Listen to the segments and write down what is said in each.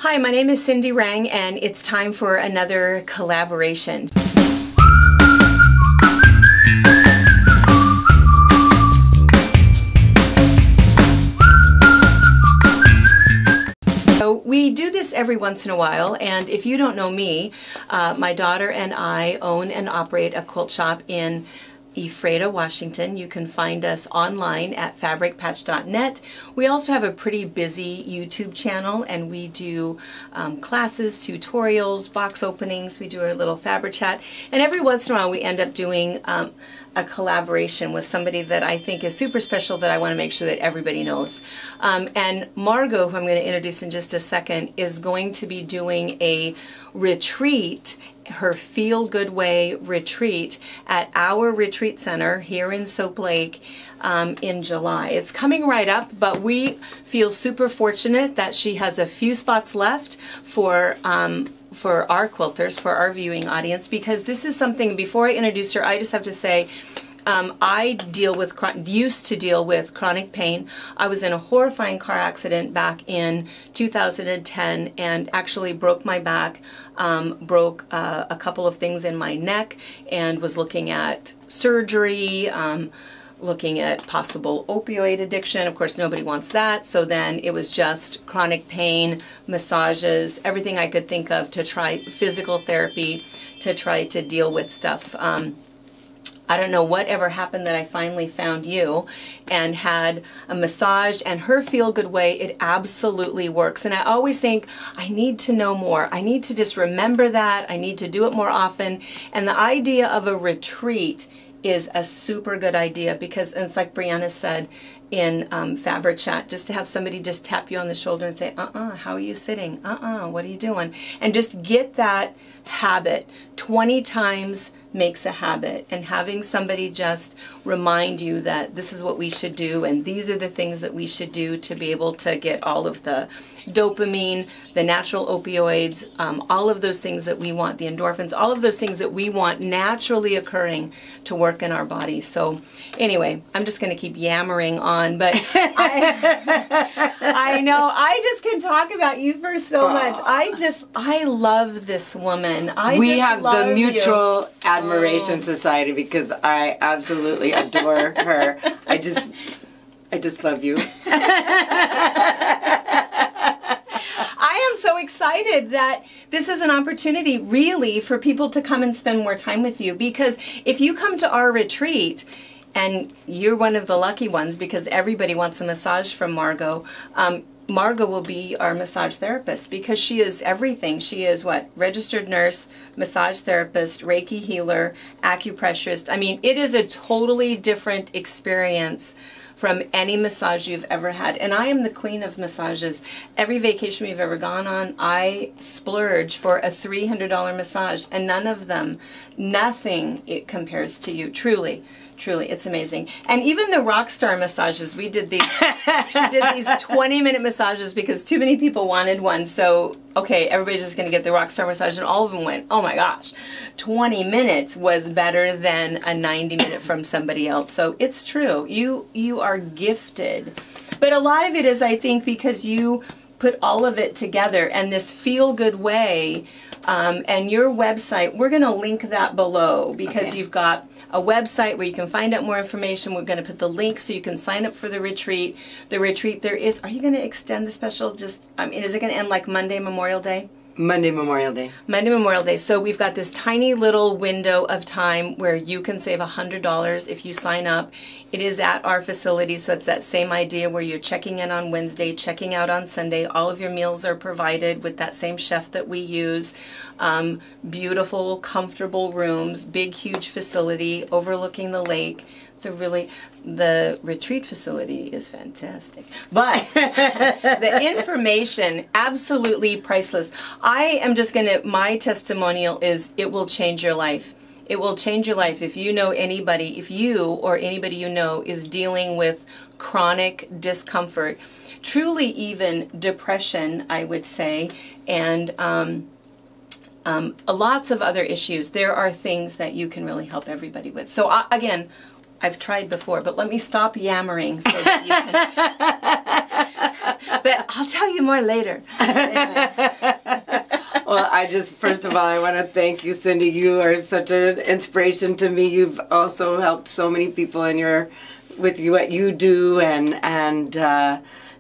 Hi, my name is Cindy Rang, and it's time for another collaboration. So we do this every once in a while, and if you don't know me, my daughter and I own and operate a quilt shop in Ephrata, Washington. You can find us online at fabricpatch.net. We also have a pretty busy YouTube channel, and we do classes, tutorials, box openings. We do a little fabric chat, and every once in a while we end up doing a collaboration with somebody that I think is super special that I want to make sure that everybody knows. And Margo, who I'm going to introduce in just a second, is going to be doing a retreat, her Feel Good Way retreat at our retreat center here in Soap Lake in July. It's coming right up, but we feel super fortunate that she has a few spots left for our quilters, for our viewing audience, because this is something, before I introduce her, I just have to say, I used to deal with chronic pain. I was in a horrifying car accident back in 2010 and actually broke my back, broke a couple of things in my neck, and was looking at surgery, looking at possible opioid addiction. Of course, nobody wants that. So then it was just chronic pain, massages, everything I could think of to try, physical therapy to try to deal with stuff. I don't know whatever happened that I finally found you and had a massage, and her Feel Good Way, it absolutely works. And I always think, I need to know more. I need to just remember that. I need to do it more often. And the idea of a retreat is a super good idea, because, and it's like Brianna said in Fabric Chat, just to have somebody just tap you on the shoulder and say, how are you sitting? What are you doing? And just get that habit. 20 times makes a habit, and having somebody just remind you that this is what we should do and these are the things that we should do to be able to get all of the dopamine, the natural opioids, all of those things that we want, the endorphins, all of those things that we want naturally occurring to work in our body. So anyway, I'm just going to keep yammering on, but I know I just can talk about you for so much. I love this woman. We have the Mutual Admiration Society, because I absolutely adore her. I just love you. I am so excited that this is an opportunity really for people to come and spend more time with you, because if you come to our retreat, and you're one of the lucky ones because everybody wants a massage from Margo, Margo will be our massage therapist, because she is everything. She is what? Registered nurse, massage therapist, Reiki healer, acupressurist. I mean, it is a totally different experience from any massage you've ever had. And I am the queen of massages. Every vacation we've ever gone on, I splurge for a $300 massage, and none of them, nothing it compares to you, truly. Truly, it's amazing. And even the rock star massages, we did these, she did these 20-minute massages because too many people wanted one. So, okay, everybody's just going to get the rock star massage, and all of them went, oh my gosh, 20 minutes was better than a 90-minute from somebody else. So it's true. You are gifted. But a lot of it is, I think, because you put all of it together, and this Feel Good Way, and your website, we're going to link that below, because you've got a website where you can find out more information. We're going to put the link so you can sign up for the retreat. The retreat there is, are you going to extend the special just, is it going to end like Monday, Memorial Day? Monday, Memorial Day. Monday, Memorial Day. So we've got this tiny little window of time where you can save $100 if you sign up. It is at our facility, so it's that same idea where you're checking in on Wednesday, checking out on Sunday. All of your meals are provided with that same chef that we use. Beautiful, comfortable rooms, big, huge facility overlooking the lake. The retreat facility is fantastic. But the information, absolutely priceless. I am just going to, my testimonial is, it will change your life. It will change your life if you know anybody, if you or anybody you know is dealing with chronic discomfort, truly even depression, I would say, and lots of other issues. There are things that you can really help everybody with. So again, I've tried before, but let me stop yammering so that you can But I'll tell you more later. Well, first of all, I want to thank you, Cindi. You are such an inspiration to me. You've also helped so many people with what you do, and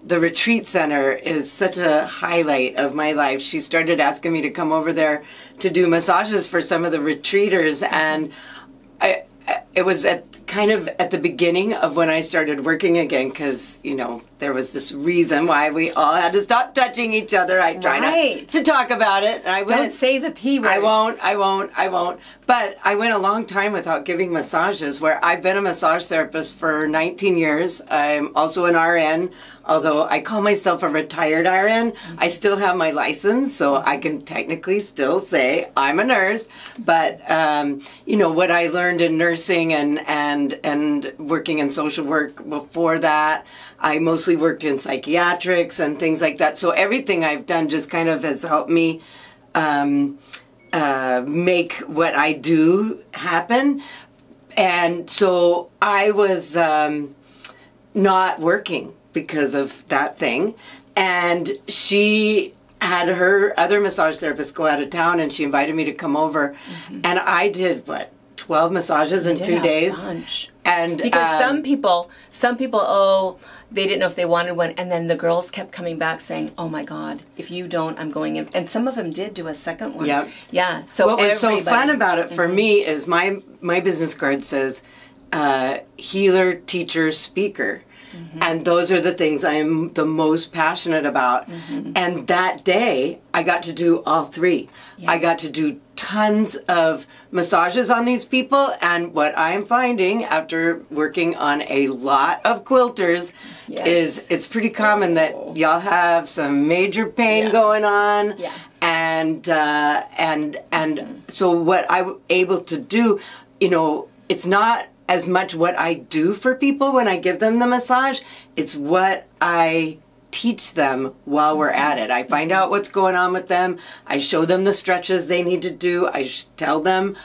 the retreat center is such a highlight of my life. She started asking me to come over there to do massages for some of the retreaters, and it was kind of at the beginning of when I started working again, because, there was this reason why we all had to stop touching each other. I try not to talk about it. Don't say the P word. I won't. But I went a long time without giving massages, where I've been a massage therapist for 19 years. I'm also an RN, although I call myself a retired RN. I still have my license, so I can technically still say I'm a nurse. But, what I learned in nursing and working in social work before that, I mostly worked in psychiatrics and things like that. So everything I've done just kind of has helped me make what I do happen. And so I was not working because of that thing. And she had her other massage therapist go out of town, and she invited me to come over. And I did, 12 massages in 2 days. Bunch. And because some people, they didn't know if they wanted one, and then the girls kept coming back saying, "Oh my God, if you don't, I'm going in." And some of them did do a second one. Yep. Yeah. So what was so fun about it for me is my business card says healer, teacher, speaker. And those are the things I am the most passionate about. And that day, I got to do all three. Yes. I got to do tons of massages on these people. And what I'm finding after working on a lot of quilters is it's pretty common that y'all have some major pain going on. Yeah. And so what I'm able to do, it's not as much what I do for people when I give them the massage, it's what I teach them while we're at it. I find out what's going on with them. I show them the stretches they need to do. I tell them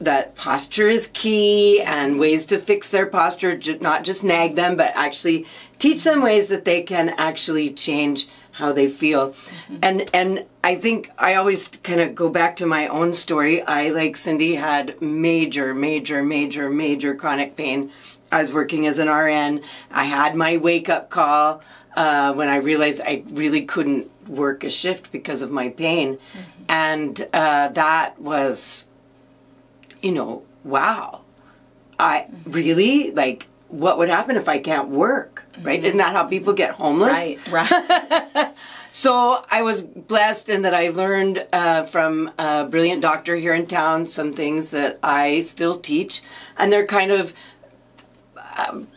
that posture is key and ways to fix their posture, not just nag them, but actually teach them ways that they can actually change how they feel. And I think I always kind of go back to my own story. I, like Cindi, had major chronic pain. I was working as an RN. I had my wake-up call when I realized I really couldn't work a shift because of my pain. And that was, wow. I really, what would happen if I can't work, right? Isn't that how people get homeless? Right. So I was blessed in that I learned from a brilliant doctor here in town some things that I still teach. And they're kind of,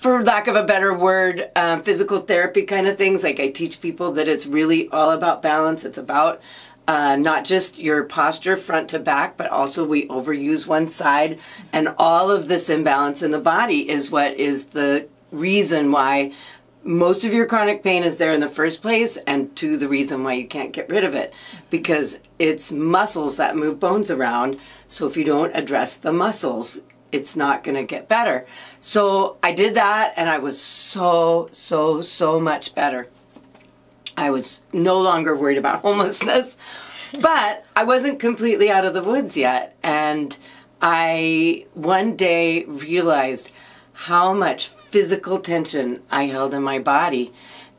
for lack of a better word, physical therapy kind of things. Like, I teach people that it's really all about balance. It's about not just your posture front to back, but also we overuse one side. And all of this imbalance in the body is what is the reason why most of your chronic pain is there in the first place, and two, the reason why you can't get rid of it. Because it's muscles that move bones around. So if you don't address the muscles, it's not going to get better. So I did that, and I was so much better. I was no longer worried about homelessness, but I wasn't completely out of the woods yet. And I one day realized how much physical tension I held in my body.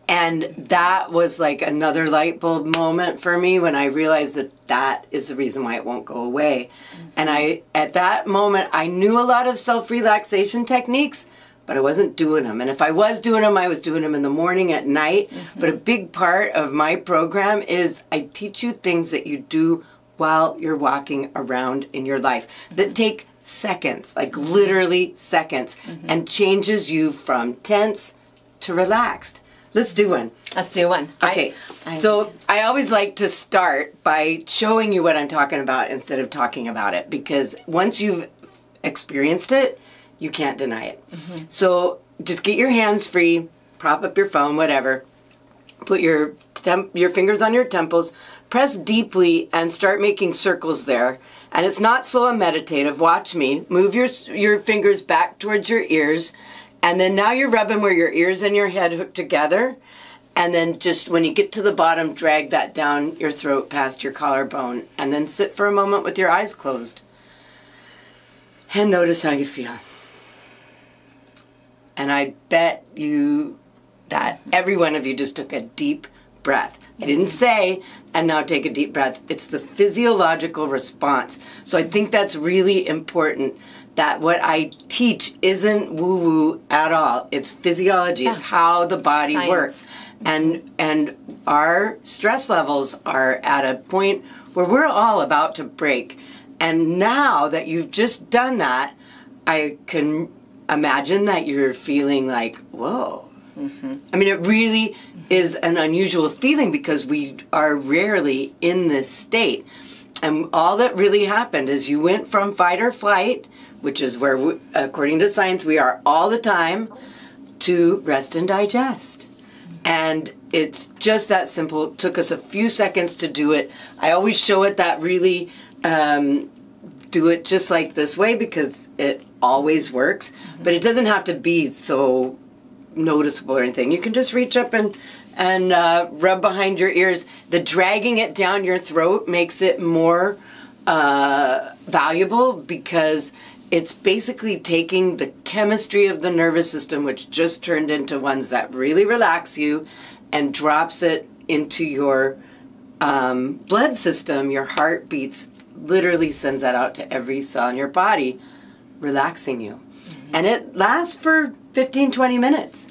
And that was like another light bulb moment for me when I realized that that is the reason why it won't go away. And at that moment, I knew a lot of self-relaxation techniques, but I wasn't doing them. And if I was doing them, I was doing them in the morning, at night. But a big part of my program is I teach you things that you do while you're walking around in your life that take seconds, like literally seconds, and changes you from tense to relaxed. Let's do one. Let's do one. Okay. So I always like to start by showing you what I'm talking about instead of talking about it, because once you've experienced it, you can't deny it. So just get your hands free, prop up your phone, whatever. Put your fingers on your temples, press deeply, and start making circles there. And it's not slow and meditative. Watch me. Move your fingers back towards your ears. And then now you're rubbing where your ears and your head hook together. And then just when you get to the bottom, drag that down your throat past your collarbone. And then sit for a moment with your eyes closed. And notice how you feel. And I bet you that every one of you just took a deep breath. I didn't say, and now take a deep breath. It's the physiological response. So I think that's really important, that what I teach isn't woo-woo at all. It's physiology. It's how the body works. And our stress levels are at a point where we're all about to break. And now that you've just done that, I can imagine that you're feeling like, whoa. I mean, it really is an unusual feeling because we are rarely in this state. And all that really happened is you went from fight or flight, which is where, according to science, we are all the time, to rest and digest. And it's just that simple. It took us a few seconds to do it. I always show it that really do it just like this way because it always works. But it doesn't have to be so noticeable or anything. You can just reach up and rub behind your ears. The dragging it down your throat makes it more valuable because it's basically taking the chemistry of the nervous system, which just turned into ones that really relax you, and drops it into your blood system. Your heart beats, literally sends that out to every cell in your body, relaxing you. And it lasts for 15, 20 minutes.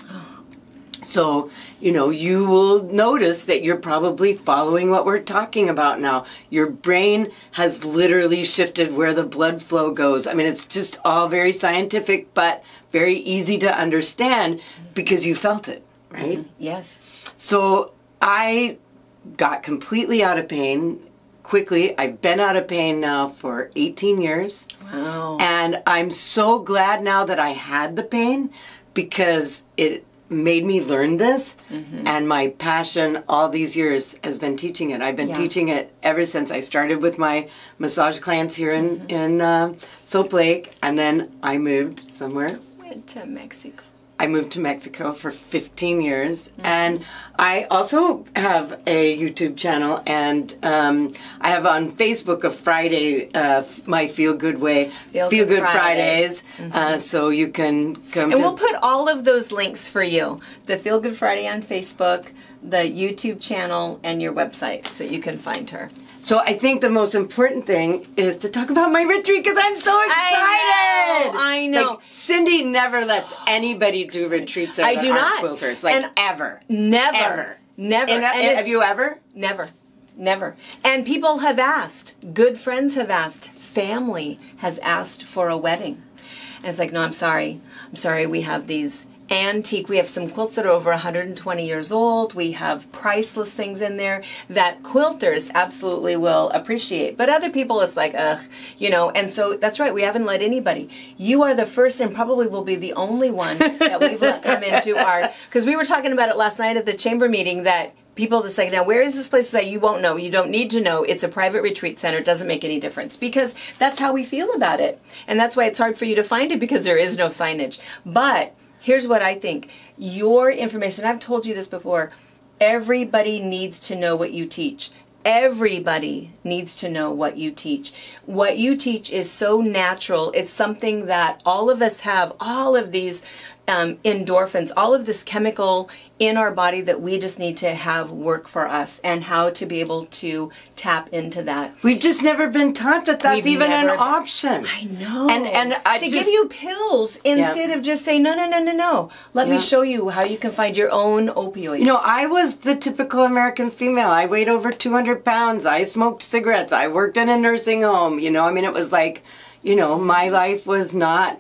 So, you know, you will notice that you're probably following what we're talking about now. Your brain has literally shifted where the blood flow goes. I mean, it's just all very scientific, but very easy to understand because you felt it, right? Yes. So I got completely out of pain quickly. I've been out of pain now for 18 years. Wow. And I'm so glad now that I had the pain because it made me learn this, and my passion all these years has been teaching it. I've been teaching it ever since I started with my massage clients here in Soap Lake, and then I moved somewhere. Went to Mexico. I moved to Mexico for 15 years, and I also have a YouTube channel, and I have on Facebook a Friday, MyFeelGoodWay, Feel Good Fridays, so you can come. And we'll put all of those links for you: the Feel Good Friday on Facebook, the YouTube channel, and your website, so you can find her. So I think the most important thing is to talk about my retreat because I'm so excited. I know. Like, Cindi never lets anybody do retreats that I do aren't not. quilters. Like, and ever. Never. Ever. Never. And have you ever? Never. Never. And people have asked. Good friends have asked. Family has asked for a wedding. And it's like, no, I'm sorry. I'm sorry. We have these antique. We have some quilts that are over 120 years old. We have priceless things in there that quilters absolutely will appreciate. But other people, it's like, ugh, you know. And so that's right. We haven't let anybody. You are the first and probably will be the only one that we've let come into our, because we were talking about it last night at the chamber meeting that people just like, now where is this place? That you won't know. You don't need to know. It's a private retreat center. It doesn't make any difference because that's how we feel about it. And that's why it's hard for you to find it because there is no signage. But here's what I think. Your information, I've told you this before, everybody needs to know what you teach. Everybody needs to know what you teach. What you teach is so natural. It's something that all of us have, all of these endorphins, all of this chemical in our body that we just need to have work for us and how to be able to tap into that. We've just never been taught that that's even an option. I know. And I to give you pills instead of just saying, no. Let me show you how you can find your own opioid. You know, I was the typical American female. I weighed over 200 pounds. I smoked cigarettes. I worked in a nursing home. You know, I mean, it was like, you know, my life was not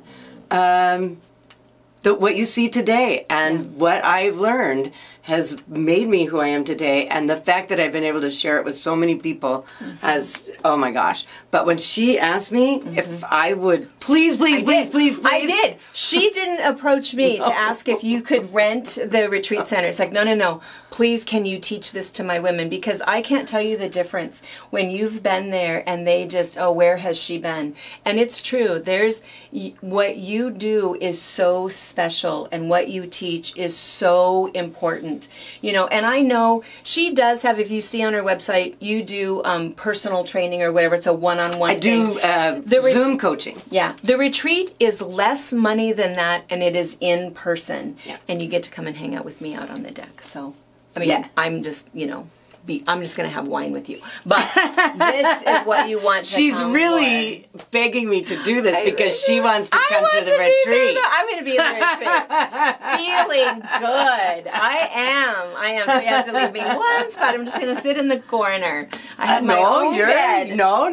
what you see today, and what I've learned has made me who I am today, and the fact that I've been able to share it with so many people has, oh my gosh. But when she asked me if I would, please. I did. She didn't approach me to ask if you could rent the retreat center. It's like, no. Please, can you teach this to my women? Because I can't tell you the difference when you've been there and they just, oh, where has she been? And it's true. What you do is so special, and what you teach is so important. different, you know. And I know she does have, if you see on her website, you do personal training or whatever. It's a one-on-one thing. I do Zoom coaching. Yeah. The retreat is less money than that, and it is in person. Yeah. And you get to come and hang out with me out on the deck. So, I mean, I'm just, you know, I'm just going to have wine with you. But this is what you want to She's come really for. begging me to do this because she wants to come to the retreat. retreat. I'm going to be in the retreat. Feeling good. I am. So you have to leave me one spot. I'm just going to sit in the corner. I have my own bed. No.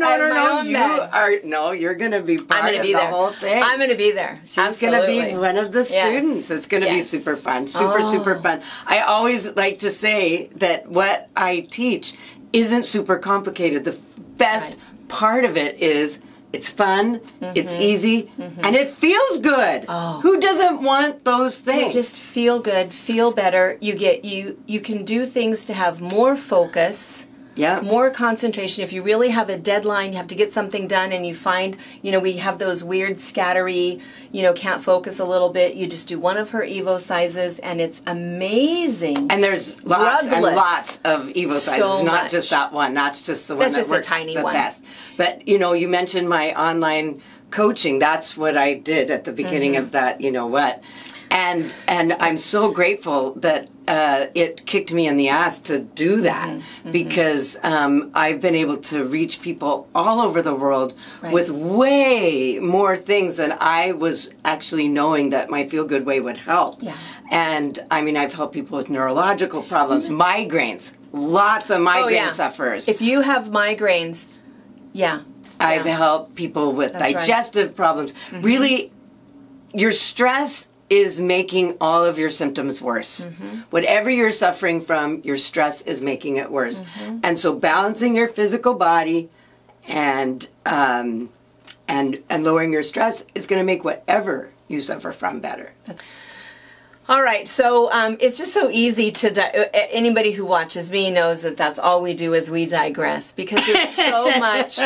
You're going to be part of the whole thing. I'm going to be there. She's going to be one of the students. It's going to be super fun. Super fun. I always like to say that what I teach isn't super complicated. The best part of it is it's fun, it's easy, and it feels good. Oh. Who doesn't want those things? To just feel good, feel better. You can do things to have more focus. Yeah. More concentration. If you really have a deadline, you have to get something done, and you find, you know, we have those weird scattery, you know, can't focus a little bit. You just do one of her Evo sizes, and it's amazing. And there's lots and lots of Evo sizes, so not just that one. That's just the one that works the best. But, you know, you mentioned my online coaching. That's what I did at the beginning of that, you know what. And I'm so grateful that it kicked me in the ass to do that because I've been able to reach people all over the world with way more things than I was actually knowing that my Feel Good Way would help. Yeah. And I mean, I've helped people with neurological problems, migraines, lots of migraine sufferers. If you have migraines, I've helped people with digestive problems. Really, your stress is making all of your symptoms worse. Whatever you're suffering from, your stress is making it worse. And so balancing your physical body and lowering your stress is going to make whatever you suffer from better. All right, so it's just so easy to, anybody who watches me knows that that's all we do is we digress because there's so much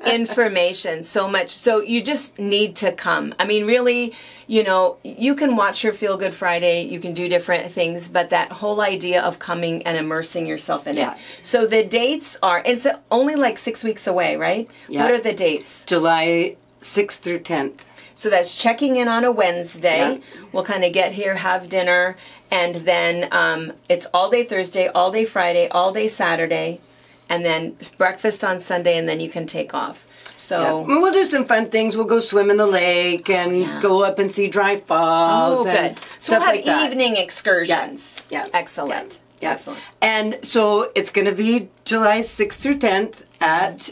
information, so much. So you just need to come. I mean, really, you know, you can watch your Feel Good Friday, you can do different things, but that whole idea of coming and immersing yourself in it. So the dates are, it's only like 6 weeks away, right? What are the dates? July 6th through 10th. So that's checking in on a Wednesday. We'll kind of get here, have dinner, and then it's all day Thursday, all day Friday, all day Saturday, and then breakfast on Sunday, and then you can take off. So we'll do some fun things. We'll go swim in the lake and go up and see Dry Falls. Oh, good. So we'll have evening excursions. Yeah. Excellent. Yeah. Excellent. And so it's going to be July 6th through 10th at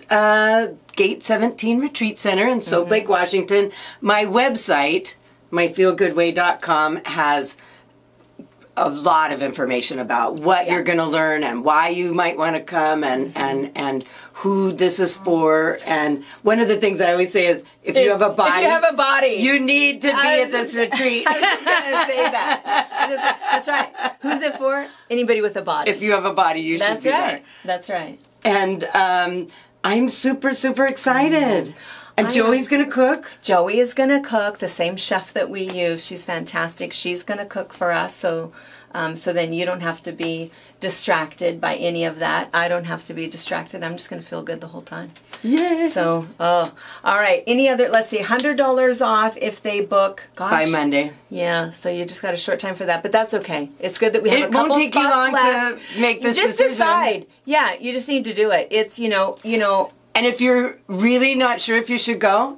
Gate 17 Retreat Center in Soap Lake, Washington. My website, MyFeelGoodWay.com, has a lot of information about what you're going to learn and why you might want to come and who this is for. And one of the things I always say is, if you have a body, you need to be at this retreat. I was just going to say that. That's right. Who's it for? Anybody with a body. If you have a body, you should be there. That's right. And I'm super, super excited. And Joey's going to cook. Joey is going to cook, the same chef that we use. She's fantastic. She's going to cook for us, so then you don't have to be distracted by any of that. I don't have to be distracted. I'm just going to feel good the whole time. Yeah. So, all right. Any other, let's see, $100 off if they book. Gosh. By Monday. Yeah, so you just got a short time for that, but that's okay. It's good that we have a couple spots left. It won't take you long to make this decision. Just decide. Yeah, you just need to do it. It's, you know. And if you're really not sure if you should go,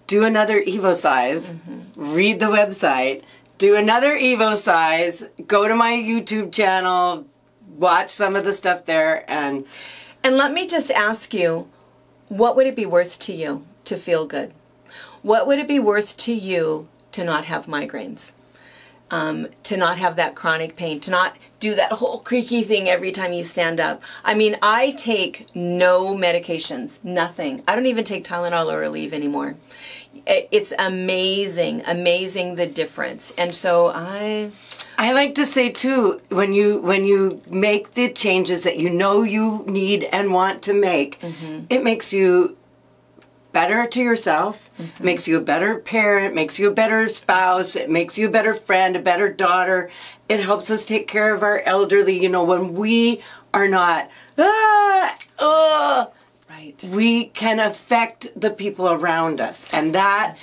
do another Evo size, read the website, do another Evo size, go to my YouTube channel, watch some of the stuff there. And let me just ask you, what would it be worth to you to feel good? What would it be worth to you to not have migraines? To not have that chronic pain, to not do that whole creaky thing every time you stand up. I mean, I take no medications, nothing. I don't even take Tylenol or Aleve anymore. It's amazing, amazing the difference. And so I like to say too, when you make the changes that you know you need and want to make, it makes you better to yourself, makes you a better parent, makes you a better spouse, it makes you a better friend, a better daughter. It helps us take care of our elderly. You know, when we are not, Right. we can affect the people around us. And that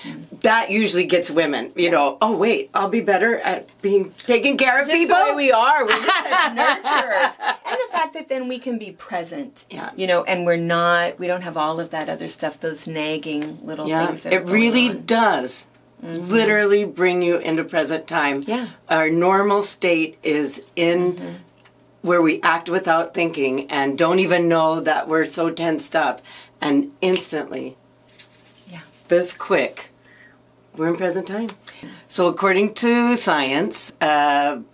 usually gets women, you know, oh wait, I'll be better at taking care of people. Just the way we are. We're just such nurturers. And the fact that then we can be present, you know, and we don't have all of that other stuff, those nagging little things that are going really on. does literally bring you into present time. Yeah. Our normal state is in where we act without thinking and don't even know that we're so tensed up, and instantly, this quick, we're in present time. So according to science,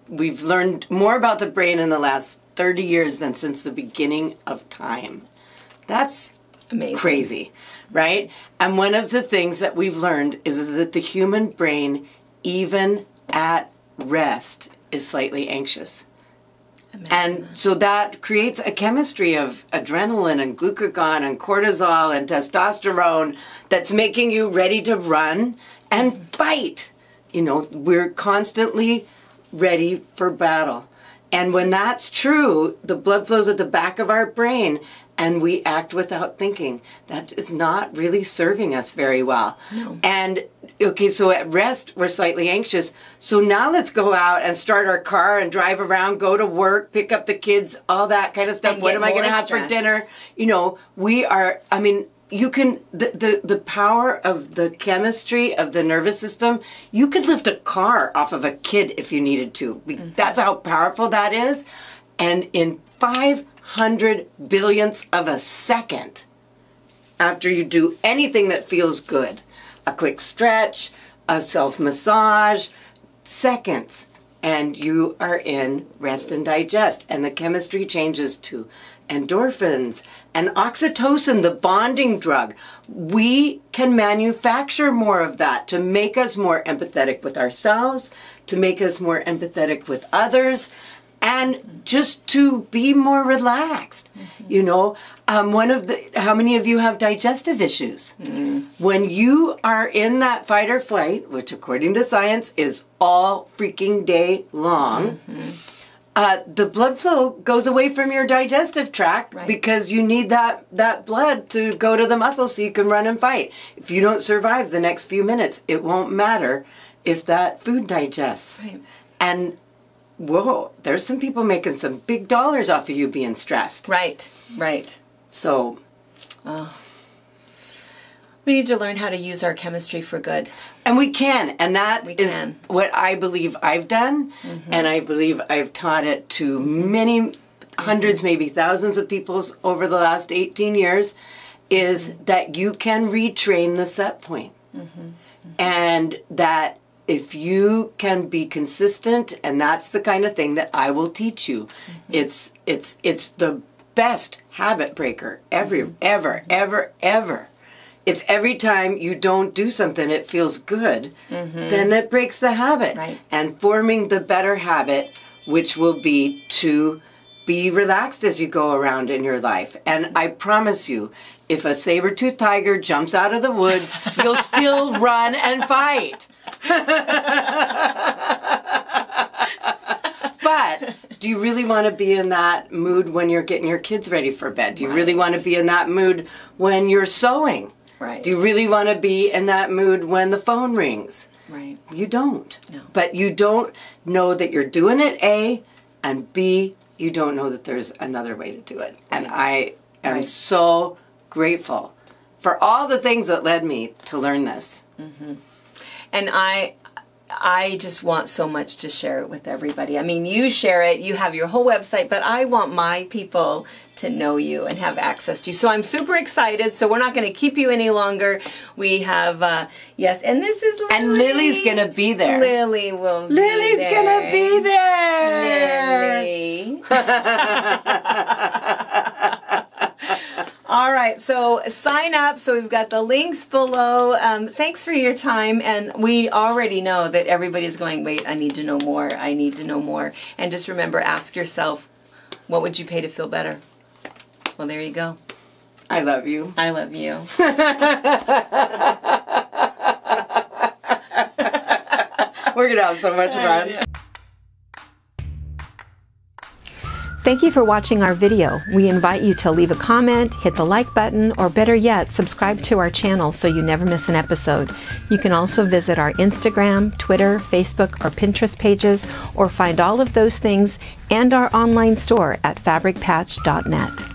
we've learned more about the brain in the last 30 years than since the beginning of time. That's amazing. Crazy, right? And one of the things that we've learned is that the human brain, even at rest, is slightly anxious. And so that creates a chemistry of adrenaline and glucagon and cortisol and testosterone that's making you ready to run and fight. You know, we're constantly ready for battle. And when that's true, the blood flows at the back of our brain and we act without thinking. That is not really serving us very well. No. And, okay, so at rest, we're slightly anxious. So now let's go out and start our car and drive around, go to work, pick up the kids, all that kind of stuff. What am I going to have for dinner? You know, we are, I mean, you can, the power of the chemistry of the nervous system, you could lift a car off of a kid if you needed to. That's how powerful that is. And in 500 billionths of a second, after you do anything that feels good, a quick stretch, a self-massage, seconds, and you are in rest and digest. And the chemistry changes to endorphins and oxytocin, the bonding drug. We can manufacture more of that to make us more empathetic with ourselves, to make us more empathetic with others, and just to be more relaxed. You know, how many of you have digestive issues? When you are in that fight or flight, which according to science is all freaking day long, the blood flow goes away from your digestive tract because you need that blood to go to the muscles so you can run and fight. If you don't survive the next few minutes, it won't matter if that food digests. And whoa, there's some people making some big dollars off of you being stressed. Right. So, we need to learn how to use our chemistry for good. And we can, and that is what I believe I've done, and I believe I've taught it to many hundreds, maybe thousands of people over the last 18 years, is that you can retrain the set point. And that if you can be consistent, and that's the kind of thing that I will teach you, it's the best habit breaker ever. If every time you don't do something it feels good, then it breaks the habit. And forming the better habit, which will be to be relaxed as you go around in your life. And I promise you, if a saber-toothed tiger jumps out of the woods, you'll still run and fight. But do you really want to be in that mood when you're getting your kids ready for bed? Do you really want to be in that mood when you're sewing? Do you really want to be in that mood when the phone rings? You don't. No. But you don't know that you're doing it, A, and B, you don't know that there's another way to do it. And I am so grateful for all the things that led me to learn this. And I just want so much to share it with everybody. I mean, you share it, you have your whole website, but I want my people to know you and have access to you. So I'm super excited. So we're not going to keep you any longer. We have, yes, and this is Lily. And Lily's going to be there. Lily will be Lily's there. going to be there. Lily. All right, so sign up. So we've got the links below. Thanks for your time. And we already know that everybody's going, wait, I need to know more. I need to know more. And just remember, ask yourself, what would you pay to feel better? Well, there you go. I love you. I love you. We're going to have so much fun. Thank you for watching our video. We invite you to leave a comment, hit the like button, or better yet, subscribe to our channel so you never miss an episode. You can also visit our Instagram, Twitter, Facebook, or Pinterest pages, or find all of those things and our online store at fabricpatch.net.